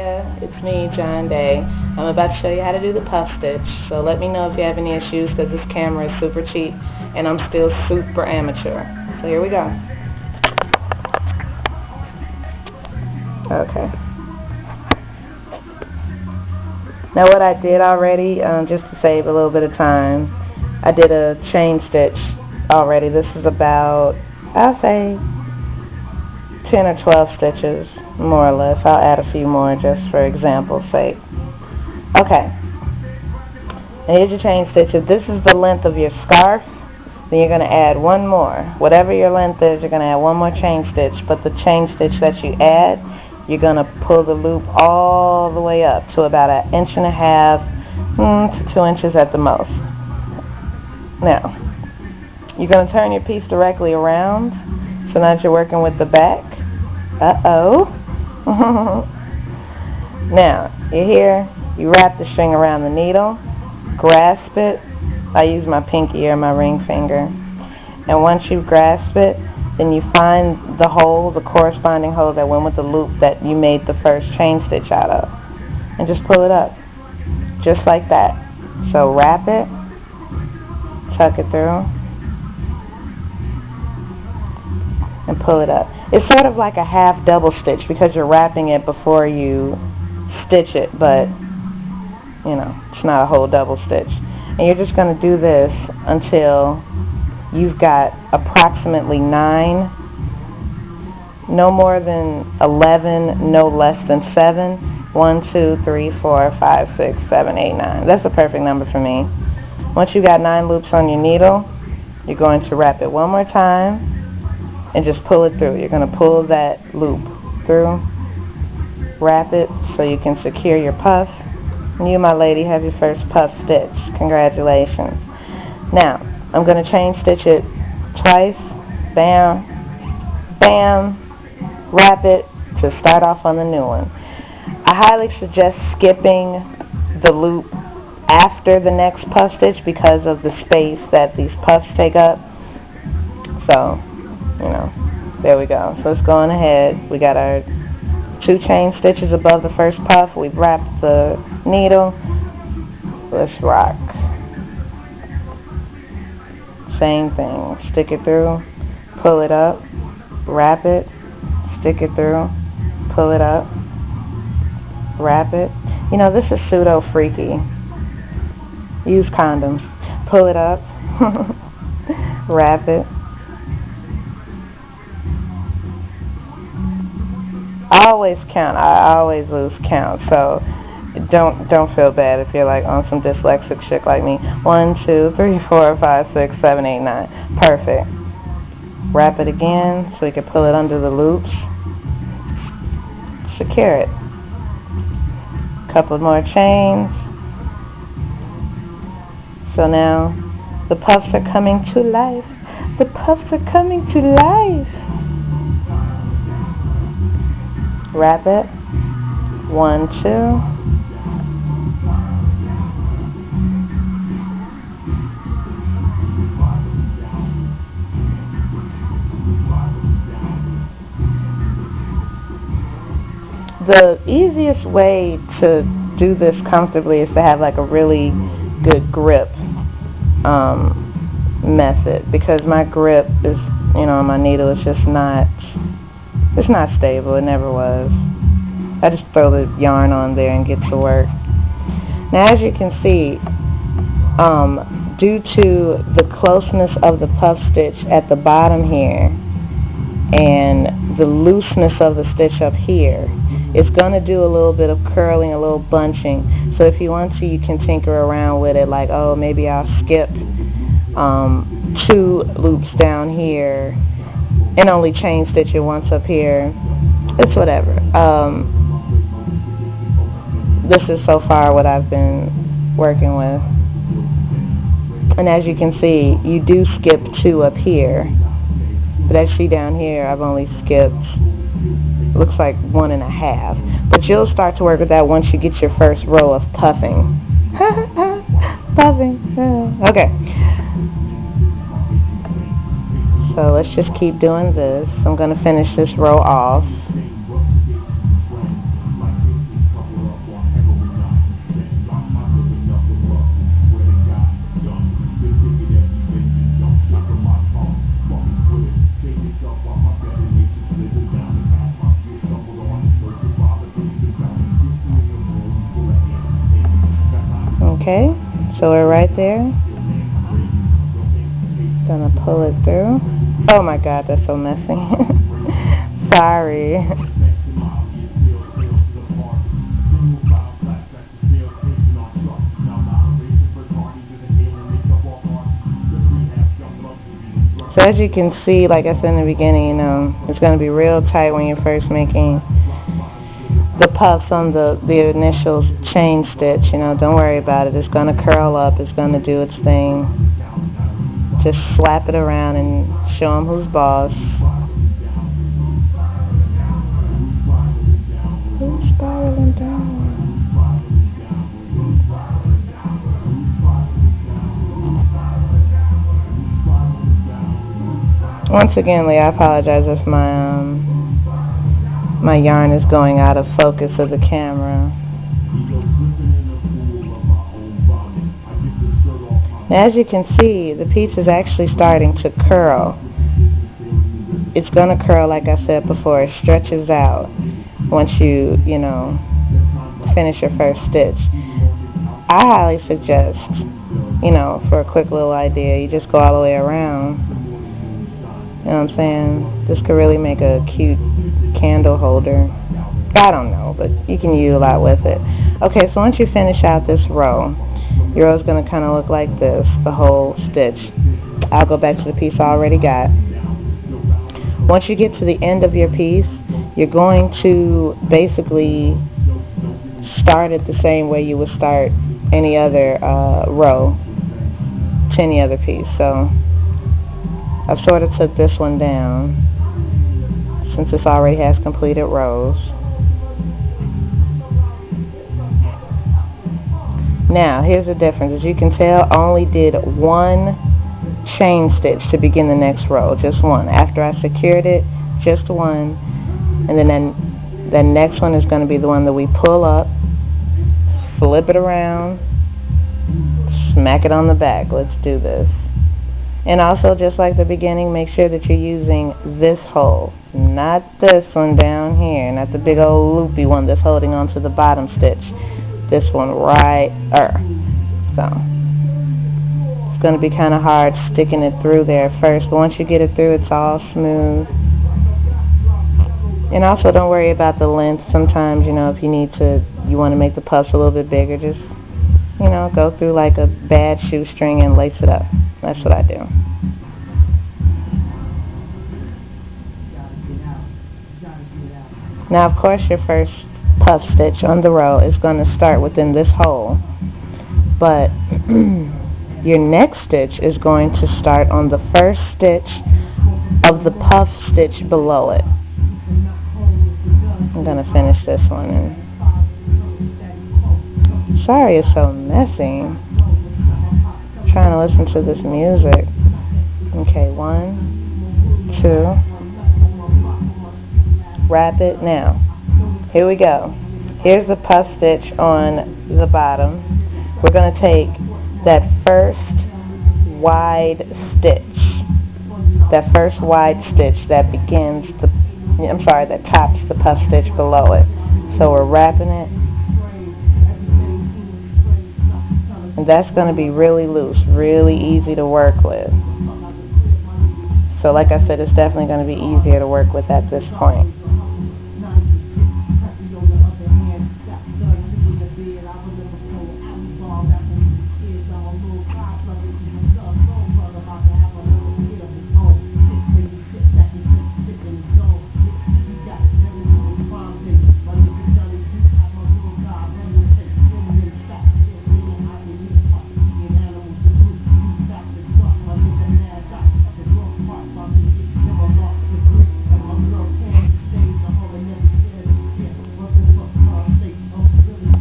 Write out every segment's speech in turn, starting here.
Leah, it's me, John Day. I'm about to show you how to do the puff stitch, so let me know if you have any issues because this camera is super cheap and I'm still super amateur. So here we go. Okay. Now what I did already, just to save a little bit of time, I did a chain stitch already. This is about, I'll say, 10 or 12 stitches, more or less. I'll add a few more just for example's sake. Okay. And here's your chain stitches. This is the length of your scarf. Then you're going to add one more. Whatever your length is, you're going to add one more chain stitch. But the chain stitch that you add, you're going to pull the loop all the way up to about 1.5 inches to 2 inches at the most. Now, you're going to turn your piece directly around. So now that you're working with the back. Uh-oh. Now, you're here. You wrap the string around the needle. Grasp it. I use my pinky or my ring finger. And once you grasp it, then you find the hole, the corresponding hole that went with the loop that you made the first chain stitch out of. And just pull it up. Just like that. So wrap it. Tuck it through. And pull it up. It's sort of like a half double stitch because you're wrapping it before you stitch it, but you know, it's not a whole double stitch. And you're just going to do this until you've got approximately 9, no more than 11, no less than 7. 1, 2, 3, 4, 5, 6, 7, 8, 9. That's a perfect number for me. Once you got 9 loops on your needle, you're going to wrap it one more time and just pull it through. You're going to pull that loop through, wrap it so you can secure your puff. And you, my lady, have your first puff stitch. Congratulations. Now, I'm going to chain stitch it twice. Bam, bam, wrap it to start off on the new one. I highly suggest skipping the loop after the next puff stitch because of the space that these puffs take up. So, you know, there we go. So let's go on ahead. We got our 2 chain stitches above the first puff. We've wrapped the needle. Let's rock. Same thing. Stick it through, pull it up, wrap it, stick it through, pull it up, wrap it. You know, this is pseudo freaky. Use condoms. Pull it up, wrap it. I always count. I always lose count. So don't feel bad if you're like on some dyslexic shit like me. 1, 2, 3, 4, 5, 6, 7, 8, 9. Perfect. Wrap it again so you can pull it under the loops. Secure it. Couple more chains. So now the puffs are coming to life. The puffs are coming to life. Wrap it. 1, 2. The easiest way to do this comfortably is to have like a really good grip method, because my grip is, you know, my needle is just not, it's not stable. It never was. I just throw the yarn on there and get to work. Now, as you can see, due to the closeness of the puff stitch at the bottom here and the looseness of the stitch up here, it's going to do a little bit of curling, a little bunching. So if you want to, you can tinker around with it, like, oh, maybe I'll skip 2 loops down here and only chain stitch it once up here. It's whatever. This is so far what I've been working with. And as you can see, you do skip 2 up here. But as you see down here, I've only skipped, looks like 1.5. But you'll start to work with that once you get your first row of puffing. Puffing. Okay. So let's just keep doing this. I'm going to finish this row off. Okay, so we're right there. Gonna pull it through. Oh my god, that's so messy. Sorry. So as you can see, like I said in the beginning, you know, it's going to be real tight when you're first making the puffs on the initial chain stitch. You know, don't worry about it. It's going to curl up. It's going to do its thing. Just slap it around and show them who's boss. Who's spiraling down? Once again, Leah, I apologize if my yarn is going out of focus of the camera. Now, as you can see, the piece is actually starting to curl. It's going to curl, like I said before. It stretches out once you know, finish your first stitch. I highly suggest, you know, for a quick little idea, you just go all the way around. You know what I'm saying? This could really make a cute candle holder. I don't know, but you can use a lot with it. Okay, so once you finish out this row, your row is going to kind of look like this, the whole stitch. I'll go back to the piece I already got. Once you get to the end of your piece, you're going to basically start it the same way you would start any other row to any other piece. So I've sort of took this one down since this already has completed rows. Now, here's the difference. As you can tell, I only did one chain stitch to begin the next row, just one. After I secured it, just one. And then the next one is going to be the one that we pull up, flip it around, smack it on the back. Let's do this. And also, just like the beginning, make sure that you're using this hole, not this one down here, not the big old loopy one that's holding on to the bottom stitch. This one right So it's going to be kind of hard sticking it through there first, but once you get it through, it's all smooth. And also, don't worry about the length. Sometimes, you know, if you want to make the puffs a little bit bigger, just, you know, go through like a bad shoestring and lace it up. That's what I do. Now, of course, your first puff stitch on the row is going to start within this hole, but your next stitch is going to start on the first stitch of the puff stitch below it. I'm going to finish this one. And sorry it's so messy. I'm trying to listen to this music. Okay, 1, 2. Wrap it now. Here we go. Here's the puff stitch on the bottom. We're going to take that first wide stitch. That first wide stitch that begins the, that tops the puff stitch below it. So we're wrapping it. And that's going to be really loose, really easy to work with. So like I said, it's definitely going to be easier to work with at this point.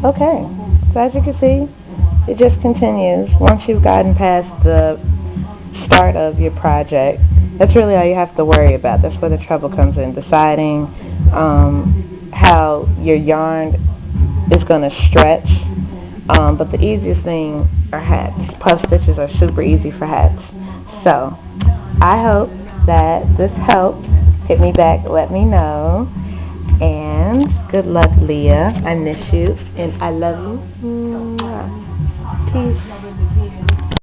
Okay, so as you can see, it just continues. Once you've gotten past the start of your project, that's really all you have to worry about. That's where the trouble comes in, deciding how your yarn is going to stretch. But the easiest thing are hats. Puff stitches are super easy for hats. So, I hope that this helped. Hit me back, let me know. And good luck, Leah. I miss you, and I love you. Mwah. Peace.